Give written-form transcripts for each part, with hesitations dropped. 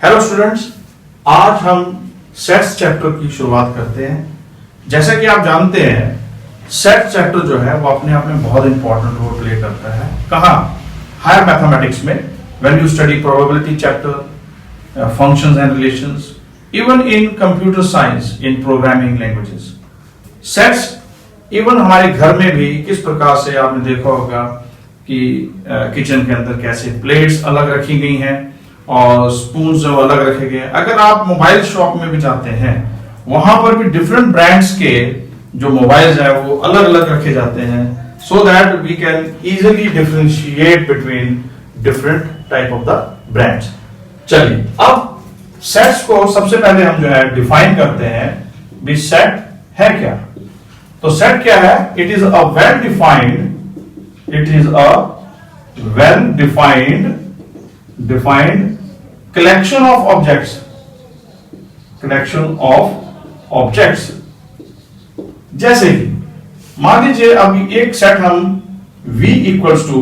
Hello students, आज हम sets chapter की शुरुआत करते हैं। जैसा कि आप जानते हैं सेट चैप्टर जो है वो अपने आप में बहुत इंपॉर्टेंट रोल प्ले करता है। कहाँ? हायर मैथमेटिक्स में, when you study probability chapter, functions and relations, even in computer science, in programming languages. Sets even हमारे घर में भी किस प्रकार से आपने देखा होगा कि किचन के अंदर कैसे प्लेट्स अलग रखी गई हैं और स्पून जो अलग रखे गए। अगर आप मोबाइल शॉप में भी जाते हैं वहां पर भी डिफरेंट ब्रांड्स के जो मोबाइल्स हैं वो अलग अलग रखे जाते हैं, so that we can easily differentiate between different type of the brands. चलिए, अब सेट्स को सबसे पहले हम जो है डिफाइन करते हैं। भी सेट है क्या? तो सेट क्या है? It is a well defined collection of objects। जैसे कि मान लीजिए अभी एक सेट हम V equals to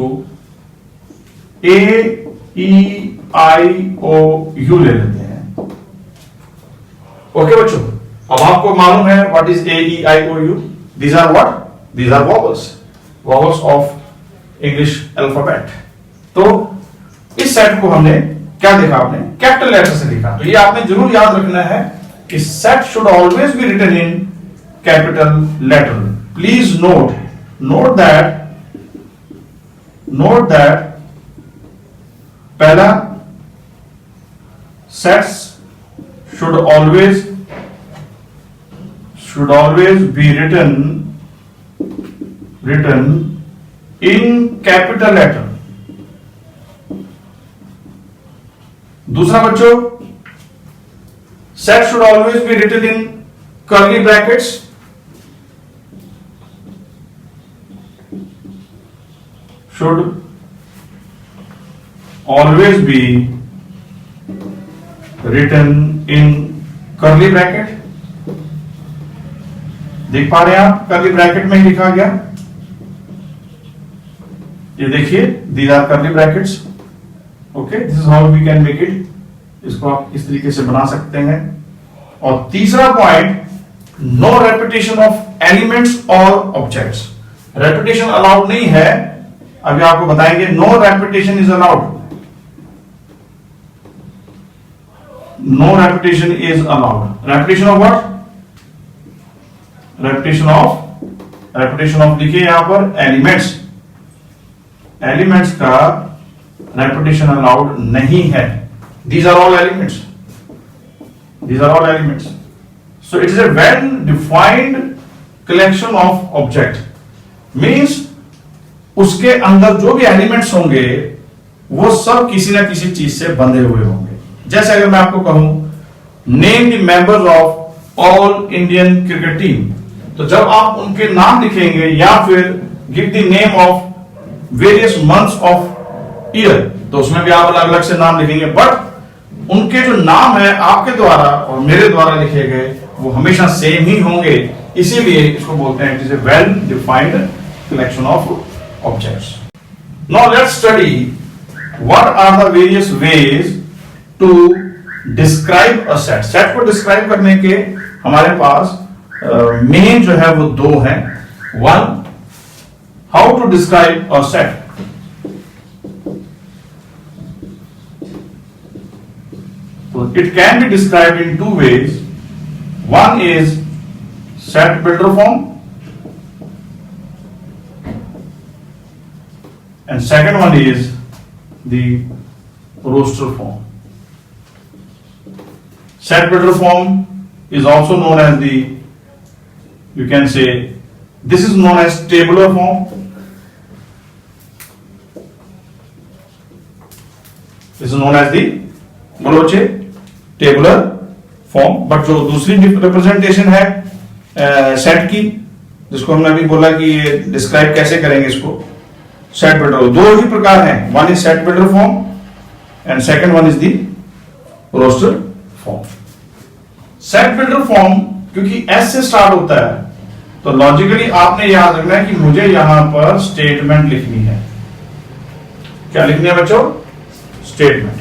A E I O U ले लेते हैं। ओके बच्चों, अब आपको मालूम है what is A E I O U? These are what? These are vowels of English alphabet। तो इस सेट को हमने क्या देखा? आपने कैपिटल लेटर से लिखा। तो ये आपने जरूर याद रखना है कि set should always be written in capital letter. Please note that पहला, sets should always be written in capital letter. दूसरा बच्चों, set should always be written in curly brackets. Should always be written in curly bracket. देख पा रहे हैं आप? Curly bracket में ही लिखा गया। ये देखिए, these are curly brackets. Okay, this is how we can make it. इसको आप इस तरीके से बना सकते हैं। और तीसरा point, no repetition of elements और ऑब्जेक्ट्स। रेपिटेशन अलाउड नहीं है, अभी आपको बताएंगे। No repetition is allowed. No repetition is allowed. Repetition of what? Repetition of लिखिए यहां पर एलिमेंट्स का रेपिटेशन अलाउड नहीं है। These are all elements. So it is a well defined collection of object. Means उसके अंदर जो भी एलिमेंट्स होंगे वो सब किसी ना किसी चीज से बंधे हुए होंगे। जैसे अगर मैं आपको कहूं name the members of all Indian cricket team, तो जब आप उनके नाम लिखेंगे या फिर give the name of various months of year, तो उसमें भी आप अलग अलग से नाम लिखेंगे, बट उनके जो नाम है आपके द्वारा और मेरे द्वारा लिखे गए वो हमेशा सेम ही होंगे। इसीलिए इसको बोलते हैं it is a well defined collection of objects. Now let's study what are the various ways to describe a set. Set को डिस्क्राइब करने के हमारे पास मेन जो है वो दो हैं। One, how to describe a set. So it can be described in two ways. One is set builder form and second one is the roster form. Set builder form is also known as the, you can say, this is known as tabular form. This is known as the बोलोचे tabular form. But जो दूसरी representation है set की, जिसको हमने अभी बोला कि ये डिस्क्राइब कैसे करेंगे इसको, सेट बिल्डर, दो ही प्रकार हैं। One is set builder form and second one is the roster form. Set builder form क्योंकि एस से स्टार्ट होता है तो लॉजिकली आपने याद रखना है कि मुझे यहां पर स्टेटमेंट लिखनी है। क्या लिखनी है बच्चों? स्टेटमेंट।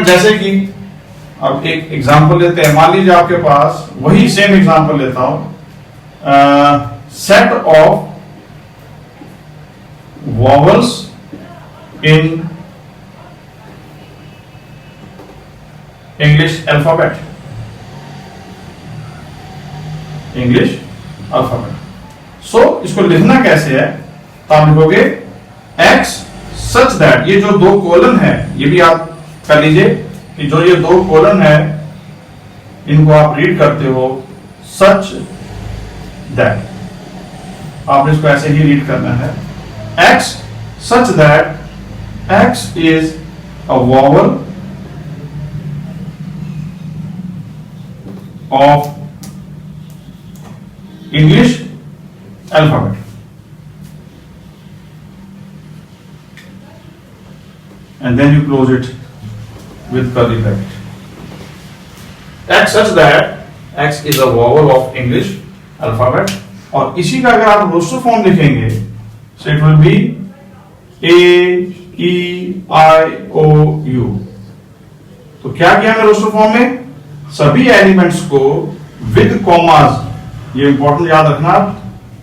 जैसे कि अब एक एग्जांपल लेते हैं, मान लीजिए आपके पास वही सेम एग्जांपल लेता हूं, set of vowels in English alphabet, English alphabet. So इसको लिखना कैसे है, तो आप लिखोगे x सच दैट, ये जो दो कोलन है ये भी आप कर लीजिए कि जो ये दो कोलन है इनको आप रीड करते हो सच दैट, आपने इसको ऐसे ही रीड करना है, x such that x is a vowel of English alphabet, and then you close it with curly bracket. X such that x is a vowel of English alphabet, और इसी का अगर आप रोस्टर फॉर्म लिखेंगे so it will be A E I O U। तो क्या किया हमने रोस्टर फॉर्म में, सभी एलिमेंट्स को विद कॉमास, ये इंपॉर्टेंट याद रखना,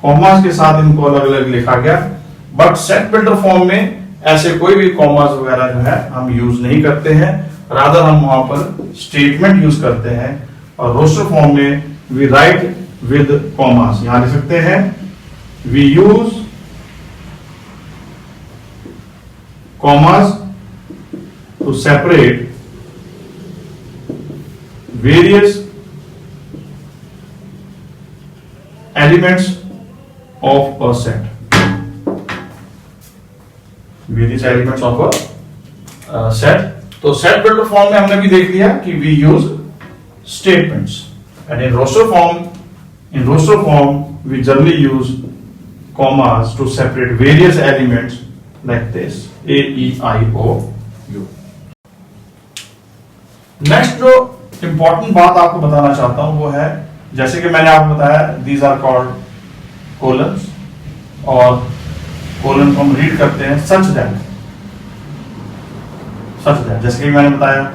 कॉमास के साथ इनको अलग अलग लिखा गया, बट सेट बिल्डर फॉर्म में ऐसे कोई भी कॉमास वगैरह जो है हम यूज नहीं करते हैं, रादर हम वहां पर स्टेटमेंट यूज करते हैं, और रोस्टर फॉर्म में वी राइट विद कॉमास, यहां लिख सकते हैं we use commas to separate various elements of a set, various elements of a set. तो सेट बिल्डर फॉर्म में हमने भी देख लिया कि we use statements, and in roster form we generally use commas to separate various elements like this A E I O U। Next जो important बात आपको बताना चाहता हूं वो है, जैसे कि मैंने आपको बताया दीज आर कॉल्ड कोलन्स, और कोलन को हम रीड करते हैं सच दैट, जैसे कि मैंने बताया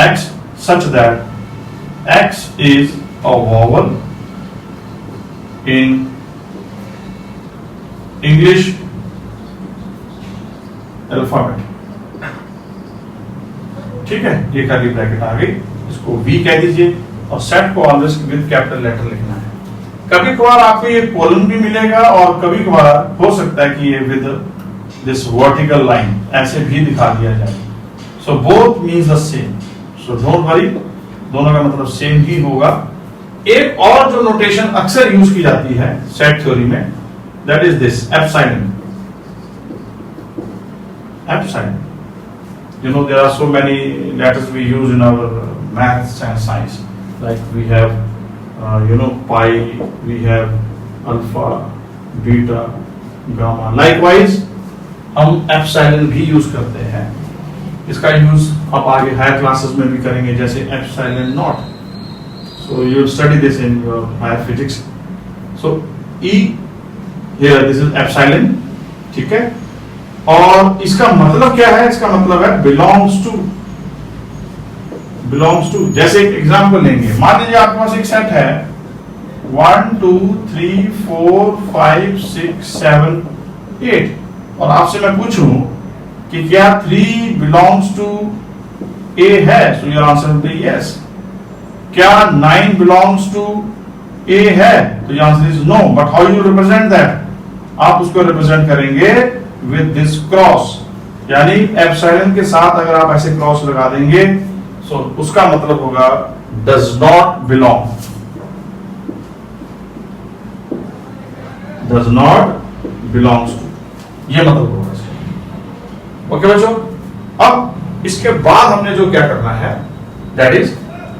x such that x is a vowel in English alphabet, ठीक है, ये कर्ली ब्रैकेट आ गई, इसको v कह दीजिए, और सेट को ऑलवेज विद कैपिटल लेटर लिखना है। कभी कभार आपको ये कोलन भी मिलेगा, और कभी कभार हो सकता है कि ये विद दिस वर्टिकल लाइन ऐसे भी दिखा दिया जाए। So both means the same, so don't worry, दोनों का मतलब सेम ही होगा। एक और जो नोटेशन अक्सर यूज की जाती है सेट थ्योरी में, that is this epsilon. Epsilon. You know, there are so many letters we use in our maths and science. Like we have, pi, we have alpha, beta, gamma. Likewise, हम epsilon भी use करते हैं। इसका use आप आगे higher classes में भी करेंगे, जैसे epsilon not. So you will study this in your higher physics. So E here, this is epsilon, ठीक है। और इसका मतलब क्या है, इसका मतलब है बिलोंग्स टू। जैसे एक एग्जांपल लेंगे, मान लीजिए आपके पास एक सेट है 1 2 3 4 5 6 7 8, और आपसे मैं पूछूं कि क्या 3 बिलोंग्स टू A है, so your answer will be yes. क्या 9 बिलोंग्स टू A है, तो your answer is no. But how you represent that, आप उसको रिप्रेजेंट करेंगे विद दिस क्रॉस, यानी एप्सिलॉन के साथ अगर आप ऐसे क्रॉस लगा देंगे, सो उसका मतलब होगा does not belong, does not belongs to, ये मतलब होगा इसका। ओके बच्चों, अब इसके बाद हमने जो क्या करना है, that is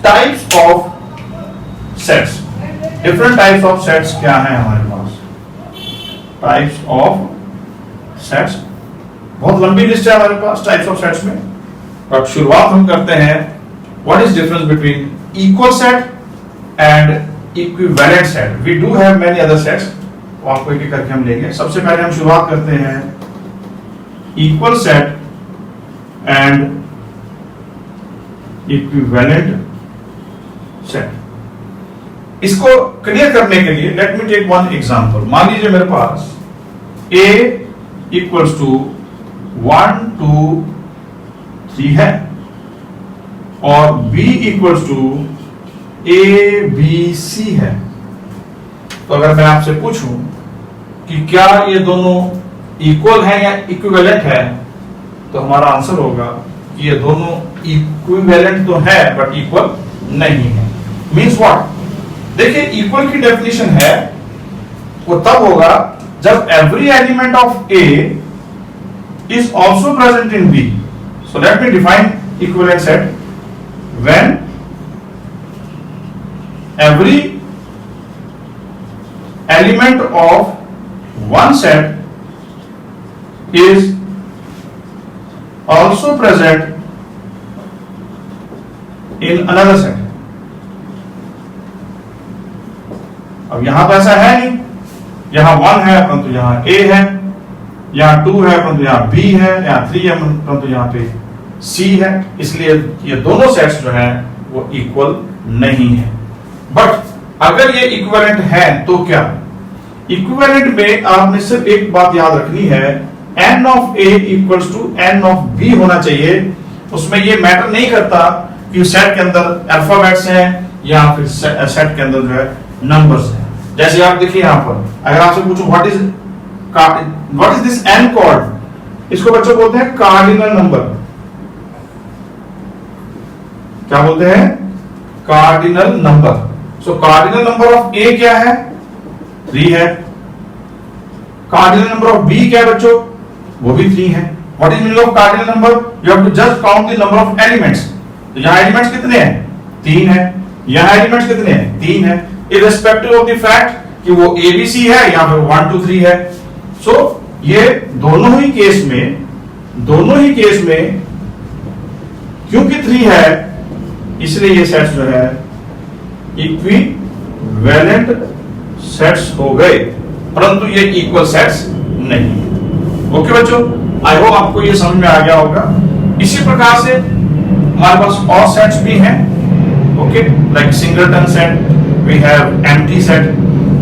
types of sets. Different types of sets क्या है हमारे पास, टाइप्स ऑफ सेट्स, बहुत लंबी लिस्ट है हमारे पास टाइप्स ऑफ सेट्स में, बट शुरुआत हम करते हैं what is difference between equal set and equivalent set. We do have many other sets, तो आपको एक एक करके हम लेंगे। सबसे पहले हम शुरुआत करते हैं equal set and equivalent set. इसको क्लियर करने के लिए let me take one example. मान लीजिए मेरे पास A इक्वल्स टू 1 2 3 है और B इक्वल्स टू ABC है। तो अगर मैं आपसे पूछूं कि क्या ये दोनों इक्वल है या इक्विवेलेंट है, तो हमारा आंसर होगा कि ये दोनों इक्विवेलेंट तो है बट इक्वल नहीं है। Means what? देखिए, इक्वल की डेफिनेशन है वो तब होगा जब every element of A is also present in B. So let me define equivalent set. When every element of one set is also present in another set. अब यहां तो ऐसा है नहीं, यहां 1 है परंतु यहां A है, यहां 2 है परंतु यहां B है, यहां 3 है परंतु यहां पे C है। इसलिए ये दोनों सेट्स जो हैं वो इक्वल नहीं है। बट अगर ये इक्विवेलेंट है तो क्या? इक्विवेलेंट में आपने सिर्फ एक बात याद रखनी है, n of A equals to n of B होना चाहिए। उसमें ये मैटर नहीं करता कि सेट के अंदर अल्फाबेट्स हैं या फिर सेट के अंदर जो है नंबर्स हैं। जैसे आप देखिए यहां पर अगर आपसे पूछूं what is this n card, इसको बच्चों बोलते हैं कार्डिनल नंबर। क्या बोलते हैं? Cardinal number. So cardinal number of A क्या है? 3 है। कार्डिनल नंबर ऑफ B क्या है बच्चों? वो भी 3 है। What is meaning of cardinal number? You have to just count the number of elements. तो यहां एलिमेंट्स कितने हैं? 3 है। यहां एलिमेंट्स कितने हैं? 3 है। इररिस्पेक्टिव ऑफ द फैक्ट कि वो ABC है या फिर 1 2 3 है। सो ये दोनों ही केस में क्योंकि 3 है इसलिए ये सेट्स जो है इक्विवेलेंट सेट्स हो गए, परंतु ये इक्वल सेट्स नहीं। ओके बच्चों, आई होप आपको ये समझ में आ गया होगा। इसी प्रकार से हमारे पास और सेट्स भी हैं। Okay, like singleton set, we have empty set,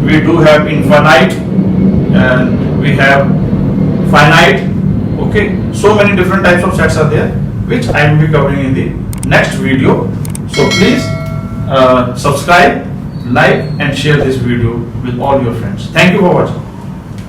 we do have infinite, and we have finite. Okay, so many different types of sets are there which I will be covering in the next video. So please subscribe, like and share this video with all your friends. Thank you for watching.